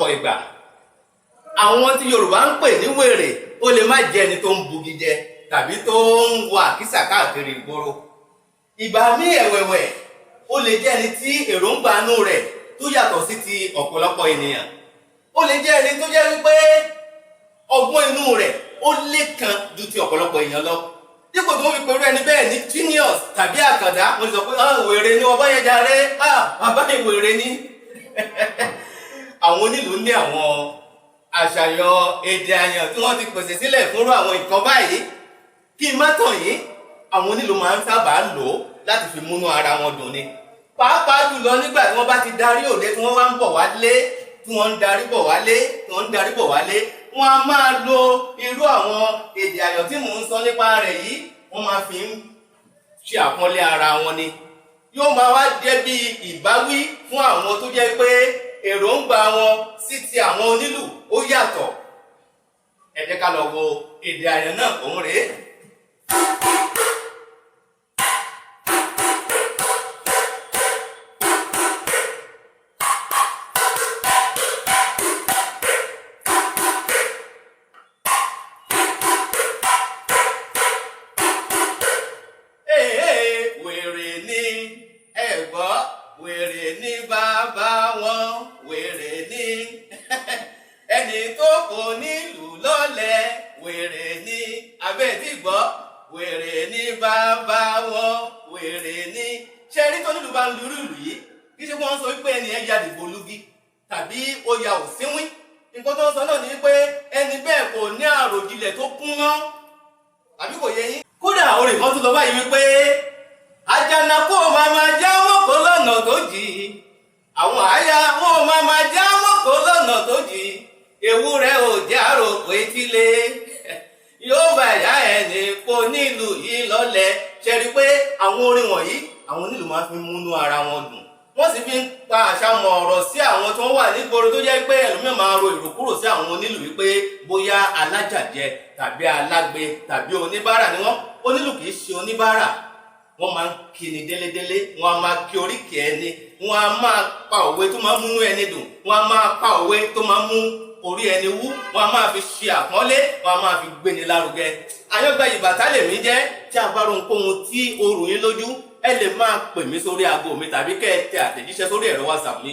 lọ́pọ̀lọpọ̀ ìgbà àwọn tí Yorùbá ń pè ní wèrè ó lè má jẹ́ ẹni tó ń bugi jẹ tàbí tó ń wọ àkísà káàkiri ìgboro. Ìgbà míì ẹ̀wẹ̀wẹ̀ ó lè jẹ́ ẹni tí èròǹgbà inú rẹ̀ tó yàtọ̀ sí ti ọ̀pọ̀lọpọ̀ ènìyàn. Ó lè jẹ́ ẹni tó jẹ́ wípé ọgbọ́n inú rẹ̀ ó lékan ju ti ọ̀pọ̀lọpọ̀ èèyàn lọ. Dípò tó fi pẹ̀lú ẹni bẹ́ẹ̀ ní genius tàbí àkàndá, mo sọ pé wèrè ni ọba yẹn jàre, bàbá yẹn wèrè ni. Àwọn onílù ní àwọn àṣàyàn èdè àyàn tí wọ́n ti pèsè sílẹ̀ fúnrú àwọn nǹkan báyìí. Kí n má tàn yín, àwọn onílù máa ń sábà lò ó láti fi múnú ara wọn dùn ni. Pàápàá jùlọ nígbà tí wọ́n bá ti darí òde tí wọ́n wá ń bọ̀ wálé, tí wọ́n ń darí bọ̀ wálé, wọ́n á máa lo irú àwọn èdè àyàn tí mò ń sọ nípa rẹ̀ yìí, wọ́n máa fi ń ṣe àpọ́nlé ara wọn ni. Yóò máa wá jẹ́ bí ìbáwí fún àwọn tó jẹ́ pé èròǹgbà wọn sí ti àwọn onílù ó yàtọ̀. Ẹ jẹ́ ká lọ wo èdè àyàn náà, òun rèé. Wèrè ní bàbá wọn, wèrè ní ẹni tó kò nílù lọ́lẹ̀, wèrè ní abẹ́ẹ̀tì gbọ́, wèrè ní bàbá wọn, wèrè ní. Ṣé rí tó nílùú bá ń lurú ìlú yìí? Kí ṣe wọ́n sọ wípé ẹni ẹ ya dìbò lugi tàbí ó ya òsínwín. Nǹkan tó ń sọ náà ni pé ẹni bẹ́ẹ̀ kò ní àròjinlẹ̀ tó kúnná. Àbí kò yé yín? Kódà orin kan tún lọ báyìí wípé àjànàkú màmá jáwọ́ kó lọ́nà tó jì, àwọn àyà wọn màmá jáwọ́ kó lọ́nà tó jì, ewúrẹ́ ò jẹ́ àròkọ etílé yóò bá ìyá ẹni kó nílùú yìí lọ́lẹ̀. Ṣe rí pé àwọn orin wọ̀nyí àwọn onílù máa fi múnú ara wọn dùn, wọ́n sì fi ń pa àṣàmọ̀ ọ̀rọ̀ sí àwọn tó wà nígboro tó jẹ́ pé ẹlòmíràn máa ro ìròkúrò sí àwọn onílù wípé bóyá alájàjẹ tàbí alágbe tàbí oníbàárà ni wọ́n. Onílù kì í ṣe oníbàárà, wọ́n máa ń kí ni délédélé, wọ́n á máa kí oríkì ẹni, wọ́n á máa pa òwe tó máa ń múnú ẹni dùn, wọ́n á máa pa òwe tó máa ń mú orí ẹni wú, wọ́n á máa fi ṣe àpọ́nlé, wọ́n á máa fi gbéni lárugẹ. Àyàngbá ìbàtà lèmi jẹ́. Tí a bá rohun kóhun tí ó rù yín lójú, ẹ lè máa pè mí sórí aago mi tàbí kẹ́ ẹ tẹ àtẹ̀jíṣẹ́ sórí ẹ̀rọ WhatsApp mi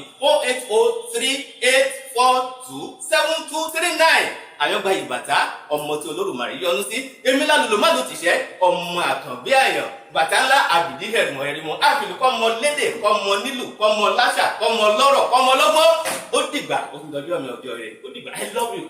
08038427239. Àyàngbá ìbàtà, ọmọ tí Olódùmarè yọ́nú sí, èmi lálùlò má ló tìṣẹ́, ọmọ àkànbí àyàn, bàtà ńlá àbìdí ẹ̀rùmọ̀ ẹ̀rìmọ̀, àfìlú kọ́mọ lédè, kọ́mọ nílù, kọ́mọ láṣà, kọ́mọ lọ́rọ̀, kọ́mọ lọ́gbọ́n. Ó dìgbà, ó fi dọjọ́ mi ọjọ́ rẹ̀, ó dìgbà, I love you.